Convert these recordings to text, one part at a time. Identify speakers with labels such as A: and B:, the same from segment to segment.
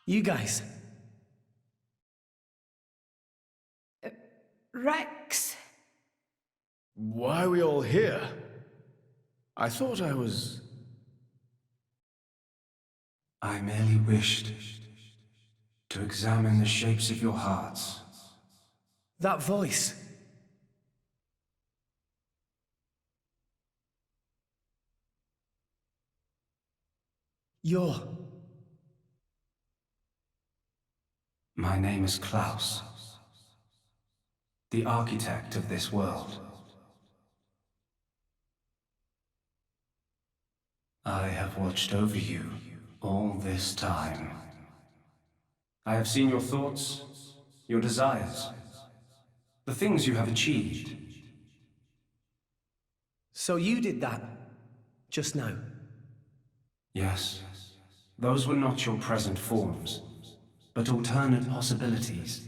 A: You guys.
B: Rex.
C: Why are we all here? I thought I was...
D: I merely wished to examine the shapes of your hearts.
A: That voice. You're...
D: My name is Klaus, the architect of this world. I have watched over you all this time. I have seen your thoughts, your desires, the things you have achieved.
A: So you did that, just now?
D: Yes, those were not your present forms, but alternate possibilities.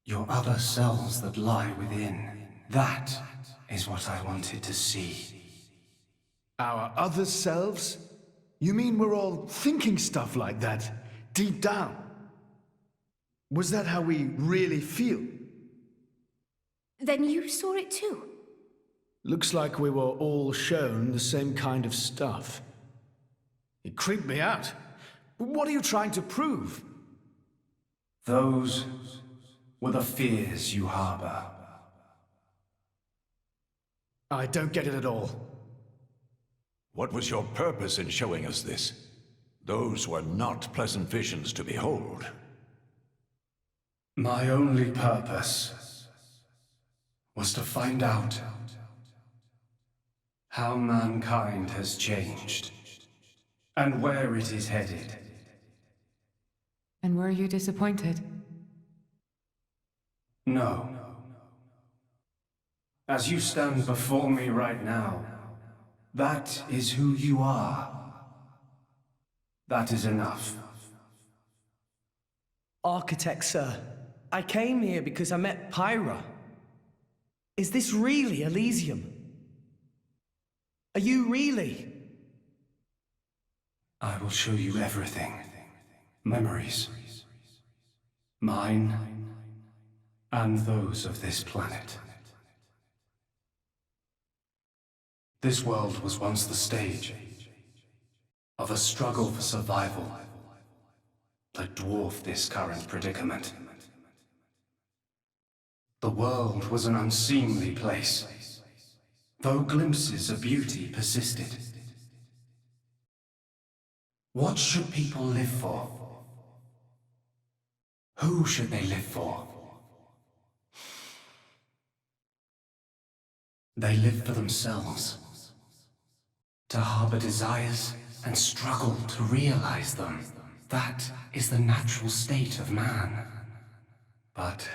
D: Your other selves that lie within. That is what I wanted to see.
C: Our other selves? You mean we're all thinking stuff like that, deep down? Was that how we really feel?
B: Then you saw it too?
C: Looks like we were all shown the same kind of stuff. It creeped me out. But what are you trying to prove?
D: Those were the fears you harbor.
C: I don't get it at all.
E: What was your purpose in showing us this? Those were not pleasant visions to behold.
D: My only purpose was to find out how mankind has changed and where it is headed.
F: And were you disappointed?
D: No. As you stand before me right now, that is who you are. That is enough.
A: Architect, sir. I came here because I met Pyra. Is this really Elysium? Are you really?
D: I will show you everything. Memories. Mine, and those of this planet. This world was once the stage of a struggle for survival that dwarfed this current predicament. The world was an unseemly place, though glimpses of beauty persisted. What should people live for? Who should they live for? They live for themselves, to harbor desires and struggle to realize them. That is the natural state of man. But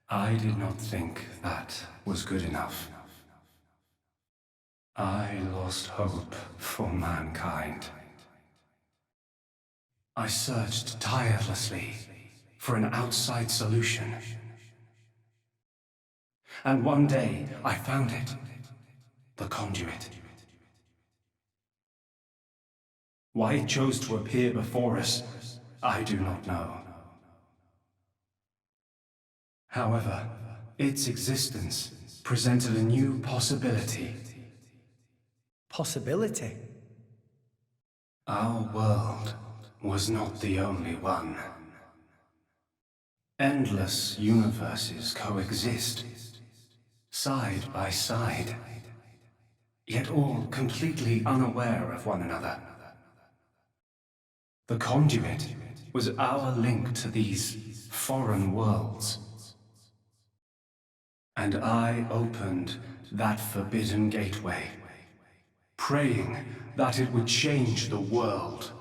D: I did not think that was good enough. I lost hope for mankind. I searched tirelessly for an outside solution. And one day, I found it. The conduit. Why it chose to appear before us, I do not know. However, its existence presented a new possibility.
A: Possibility?
D: Our world was not the only one. Endless universes coexist, side by side, yet all completely unaware of one another. The conduit was our link to these foreign worlds. And I opened that forbidden gateway, praying that it would change the world.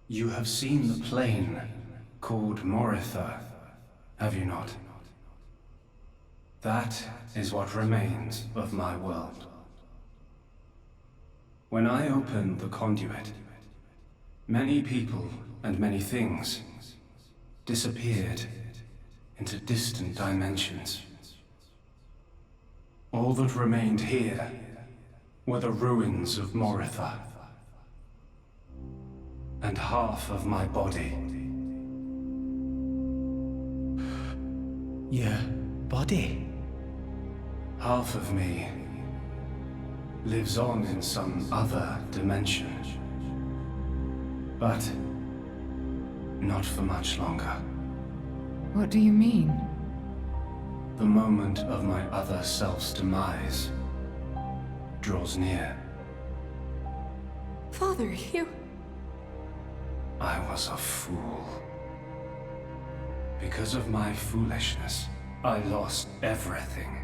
D: You have seen the plane called Moritha, have you not? That is what remains of my world. When I opened the conduit, many people and many things disappeared into distant dimensions. All that remained here were the ruins of Moritha. And half of my body.
A: Your body?
D: Half of me lives on in some other dimension. But not for much longer.
F: What do you mean?
D: The moment of my other self's demise draws near.
B: Father, you...
D: I was a fool. Because of my foolishness, I lost everything.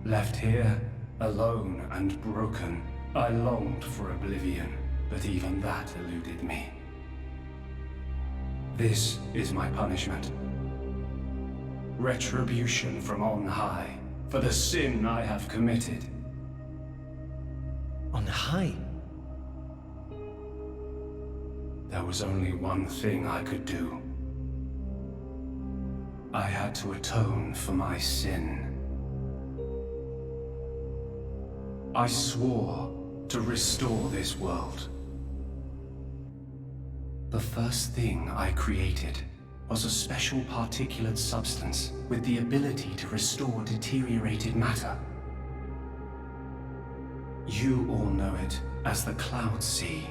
D: Left here, alone and broken, I longed for oblivion, but even that eluded me. This is my punishment. Retribution from on high, for the sin I have committed.
A: On high?
D: There was only one thing I could do. I had to atone for my sin. I swore to restore this world. The first thing I created was a special particulate substance with the ability to restore deteriorated matter. You all know it as the Cloud Sea.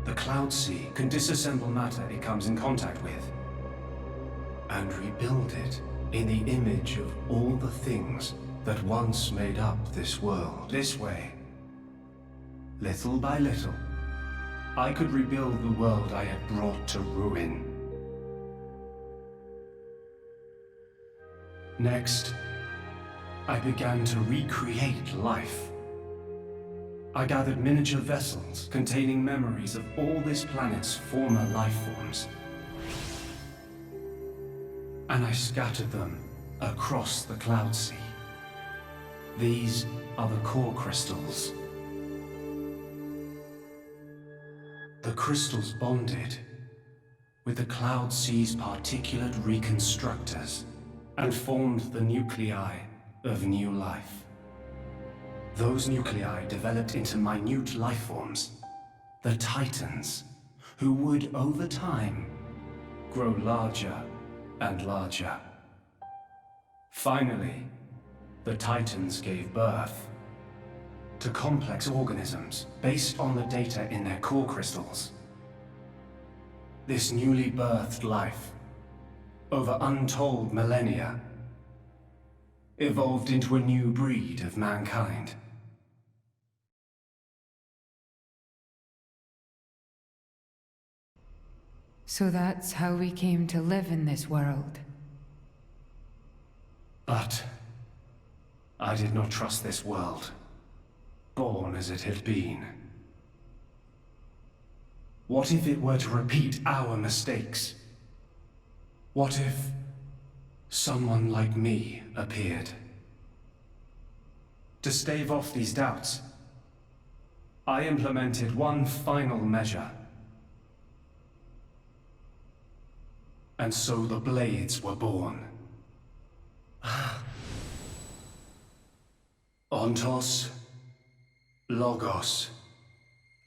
D: The Cloud Sea can disassemble matter it comes in contact with, and rebuild it in the image of all the things that once made up this world. This way, little by little, I could rebuild the world I had brought to ruin. Next, I began to recreate life. I gathered miniature vessels containing memories of all this planet's former life forms. And I scattered them across the Cloud Sea. These are the core crystals. The crystals bonded with the Cloud Sea's particulate reconstructors and formed the nuclei of new life. Those nuclei developed into minute life forms, the Titans, who would, over time, grow larger and larger. Finally, the Titans gave birth to complex organisms based on the data in their core crystals. This newly birthed life, over untold millennia, evolved into a new breed of mankind.
F: So that's how we came to live in this world.
D: But I did not trust this world, born as it had been. What if it were to repeat our mistakes? What if someone like me appeared? To stave off these doubts, I implemented one final measure. And so the Blades were born. Ontos, Logos,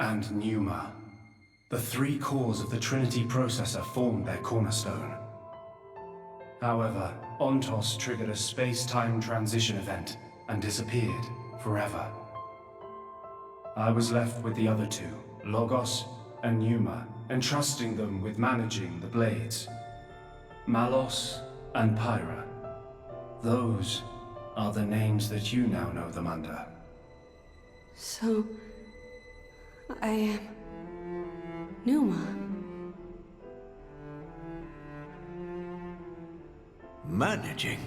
D: and Pneuma. The three cores of the Trinity processor formed their cornerstone. However, Ontos triggered a space-time transition event and disappeared forever. I was left with the other two, Logos and Pneuma, entrusting them with managing the Blades. Malos and Pyra. Those are the names that you now know them under.
B: So... I am... Numa.
E: Managing?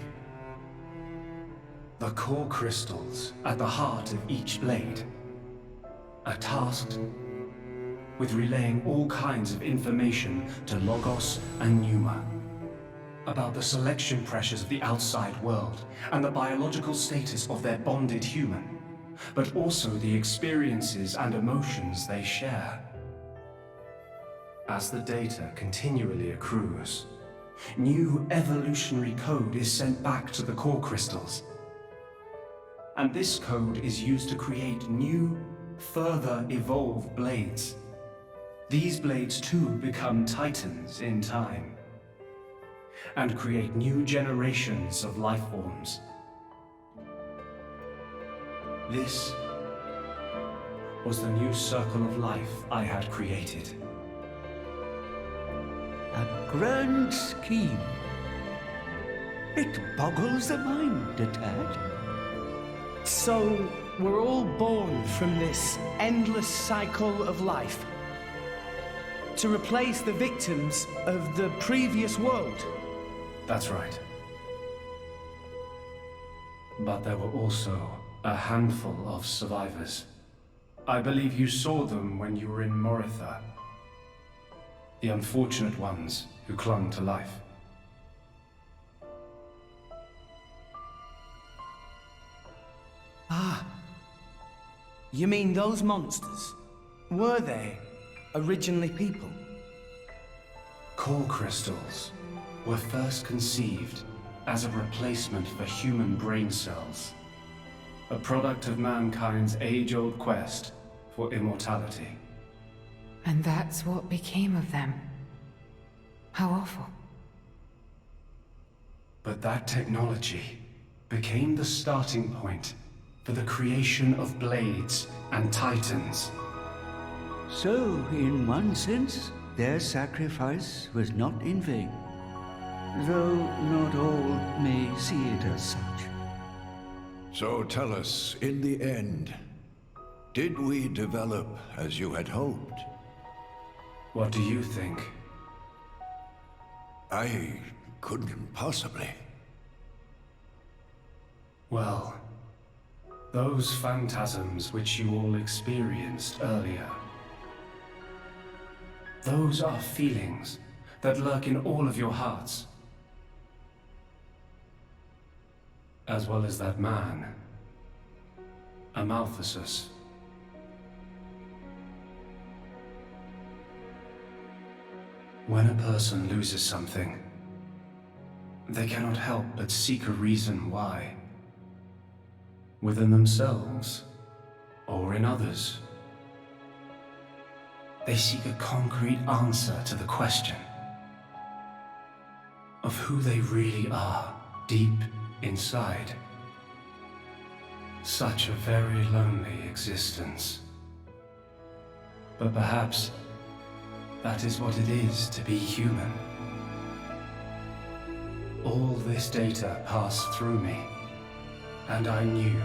D: The core crystals at the heart of each blade are tasked with relaying all kinds of information to Logos and Pneuma about the selection pressures of the outside world and the biological status of their bonded human, but also the experiences and emotions they share. As the data continually accrues, new evolutionary code is sent back to the core crystals. And this code is used to create new, further evolved blades. These blades too become titans in time, and create new generations of life forms. This was the new circle of life I had created.
G: A grand scheme. It boggles the mind a tad.
A: So, we're all born from this endless cycle of life to replace the victims of the previous world.
D: That's right. But there were also a handful of survivors. I believe you saw them when you were in Moritha. The unfortunate ones who clung to life.
A: Ah. You mean those monsters? Were they originally people?
D: Core crystals were first conceived as a replacement for human brain cells. A product of mankind's age-old quest for immortality.
F: And that's what became of them. How awful.
D: But that technology became the starting point for the creation of blades and titans.
G: So, in one sense, their sacrifice was not in vain. Though not all may see it as such.
E: So tell us, in the end, did we develop as you had hoped?
D: What do you think?
E: I couldn't possibly.
D: Well, those phantasms which you all experienced earlier, those are feelings that lurk in all of your hearts. As well as that man, Amaltheus. When a person loses something, they cannot help but seek a reason why. Within themselves, or in others. They seek a concrete answer to the question of who they really are deep inside. Such a very lonely existence. But perhaps that is what it is to be human. All this data passed through me, and I knew.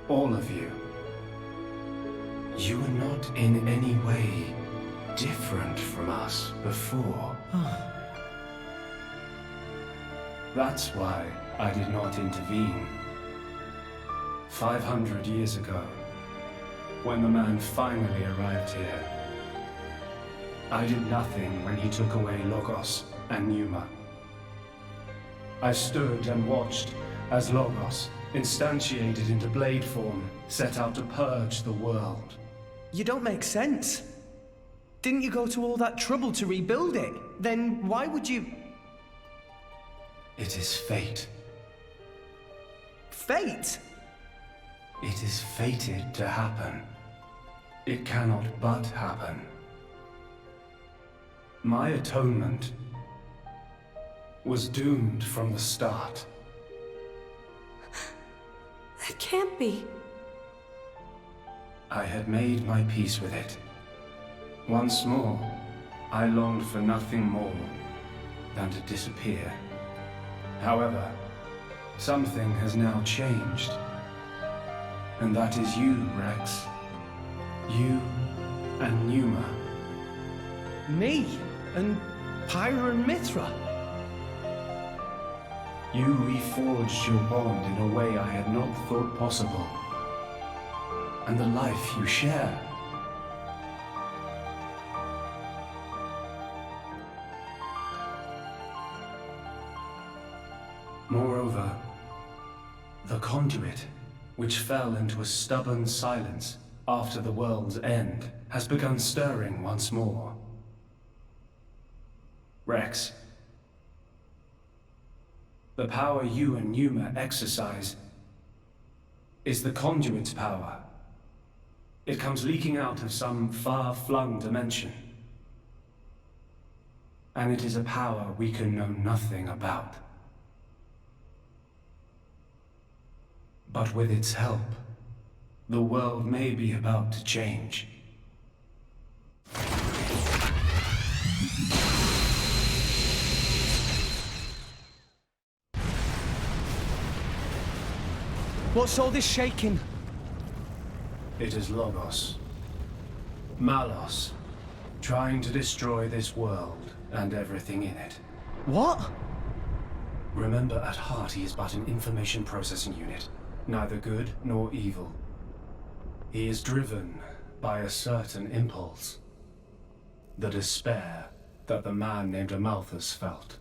D: All of you. You were not in any way different from us before. That's why I did not intervene. 500 years ago, when the man finally arrived here, I did nothing when he took away Logos and Pneuma. I stood and watched as Logos, instantiated into blade form, set out to purge the world.
A: You don't make sense. Didn't you go to all that trouble to rebuild it? Then why would you...
D: It is fate.
A: Fate?
D: It is fated to happen. It cannot but happen. My atonement was doomed from the start.
B: That can't be.
D: I had made my peace with it. Once more, I longed for nothing more than to disappear. However, something has now changed. And that is you, Rex. You and Pneuma.
A: Me? And Pyra and Mithra?
D: You reforged your bond in a way I had not thought possible. And the life you share. Moreover, the conduit, which fell into a stubborn silence after the world's end, has begun stirring once more. Rex, the power you and Numa exercise is the conduit's power. It comes leaking out of some far-flung dimension. And it is a power we can know nothing about. But with its help, the world may be about to change.
A: What's all this shaking?
D: It is Logos. Malos, trying to destroy this world and everything in it.
A: What?
D: Remember, at heart he is but an information processing unit, neither good nor evil. He is driven by a certain impulse. The despair that the man named Amalthus felt.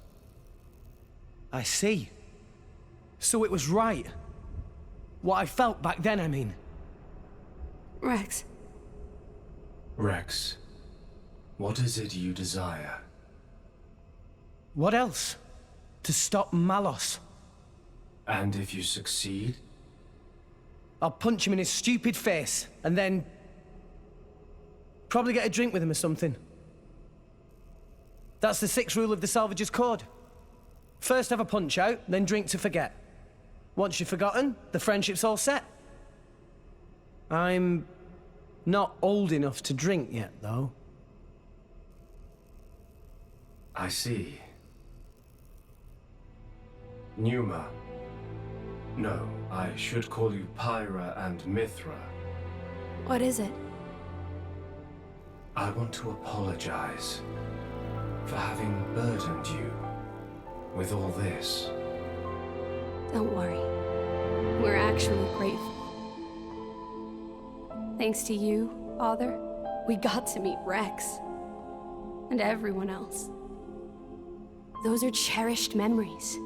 A: I see. So it was right. What I felt back then, I mean.
B: Rex,
D: Rex, what is it you desire?
A: What else? To stop Malos.
D: And if you succeed?
A: I'll punch him in his stupid face, and then... probably get a drink with him or something. That's the 6th rule of the Salvager's Code. First have a punch out, then drink to forget. Once you've forgotten, the friendship's all set. I'm not old enough to drink yet, though.
D: I see. Numa. No, I should call you Pyra and Mithra.
B: what is it?
D: I want to apologize for having burdened you with all this.
B: Don't worry. We're actually grateful. Thanks to you, Father, we got to meet Rex. And everyone else. Those are cherished memories.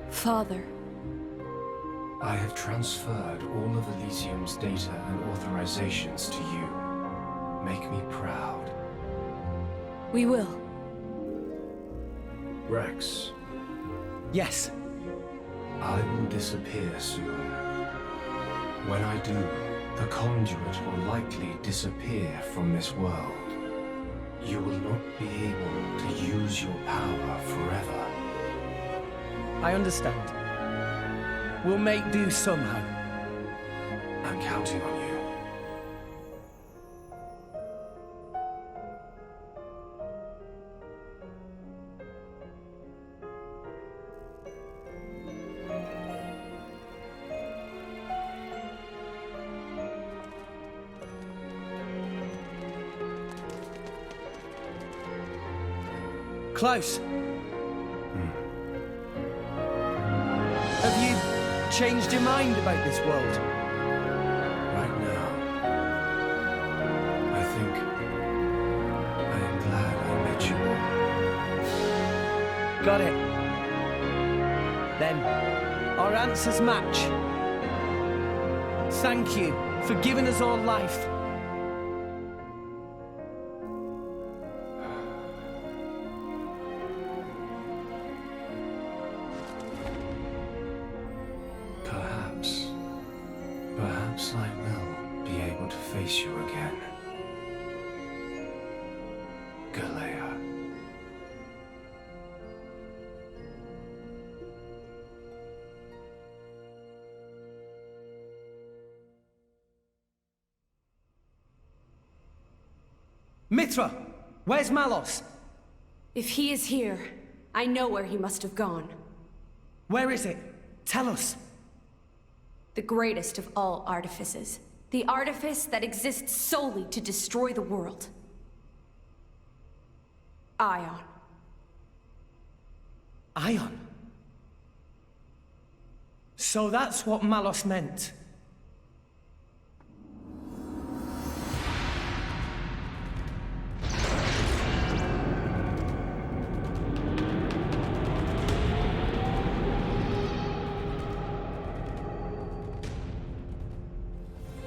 B: Father.
D: I have transferred all of Elysium's data and authorizations to you. Make me proud.
B: We will.
D: Rex,
A: Yes.
D: I will disappear soon. When I do, the conduit will likely disappear from this world. You will not be able to use your power forever.
A: I understand. We'll make do somehow.
D: I'm counting on you.
A: Klaus. Have you changed your mind about this world?
D: Right now, I think I am glad I met you all.
A: Got it. Then, our answers match. Thank you for giving us all life.
D: Perhaps I will be able to face you again. Galea.
A: Mithra, where's Malos?
B: If he is here, I know where he must have gone.
A: Where is it? Tell us.
B: The greatest of all artifices. The artifice that exists solely to destroy the world. Ion.
A: Ion? So that's what Malos meant.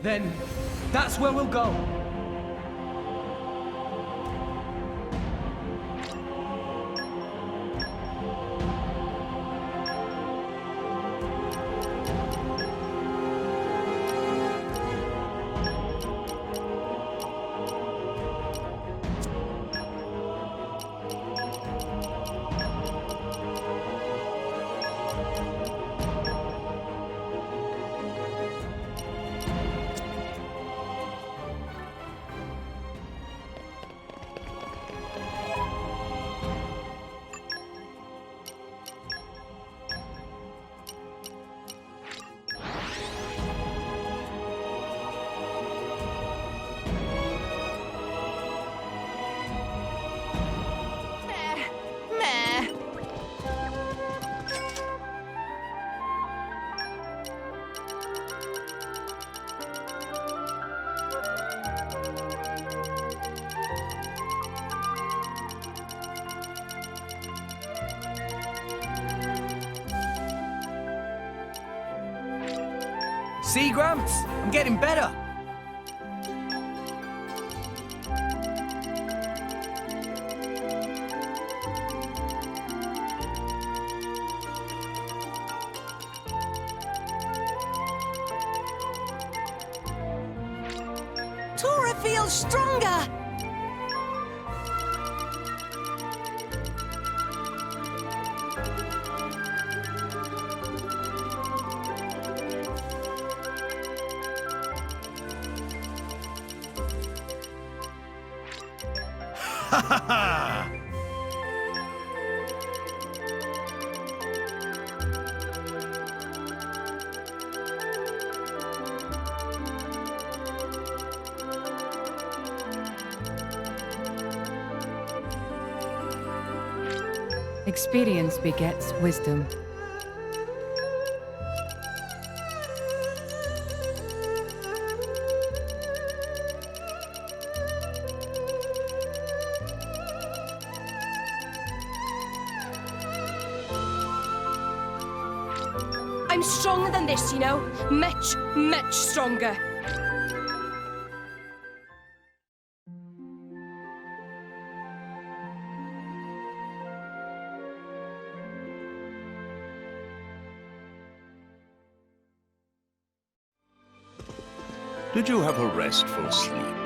A: Then that's where we'll go. See, Gramps? I'm getting better.
B: Tora feels stronger!
E: Ha ha ha!
F: Experience begets wisdom.
B: I'm stronger than this, you know? Much, much stronger.
E: Did you have a restful sleep?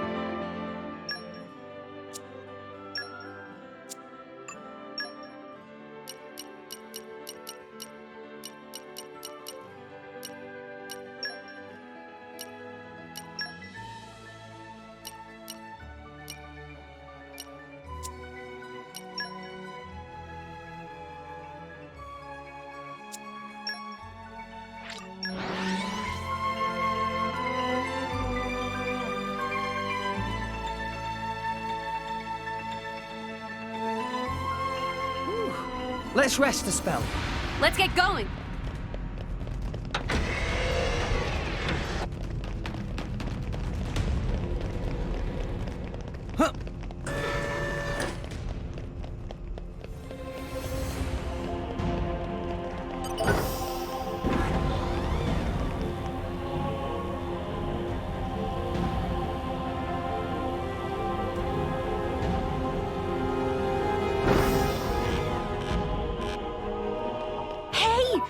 A: Let's rest a spell.
B: Let's get going.
A: Huh.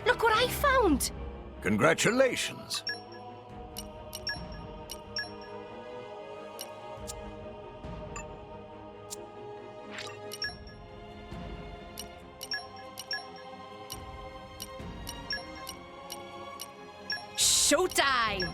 B: Look what I found!
E: Congratulations.
B: Showtime!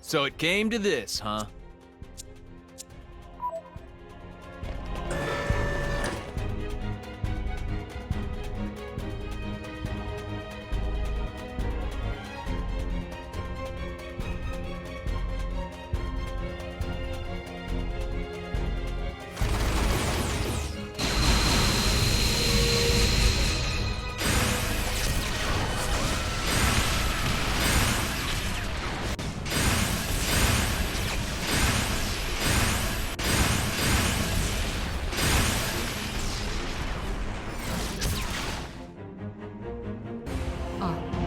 H: So it came to this, huh?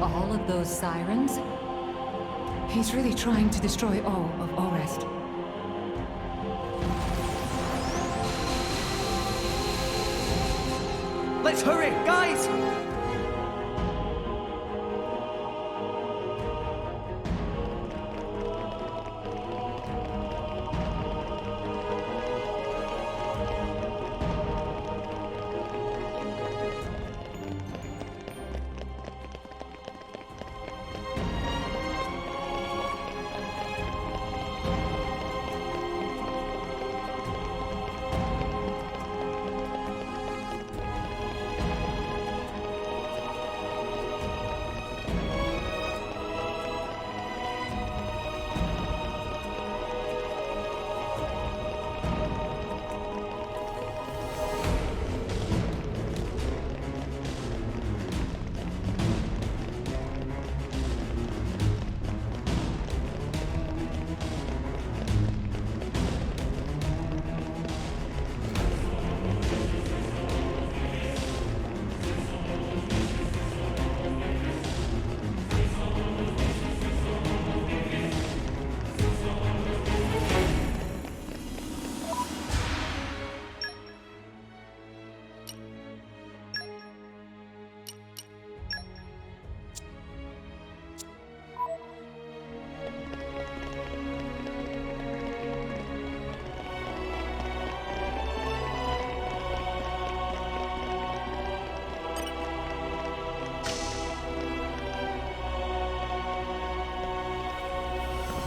F: All of those sirens? He's really trying to destroy all of Orest.
A: Let's hurry, guys!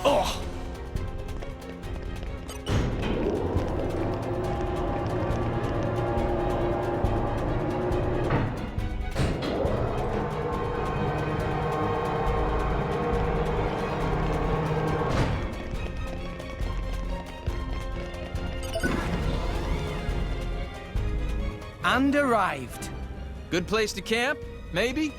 H: Oh!
A: And arrived.
H: Good place to camp, maybe?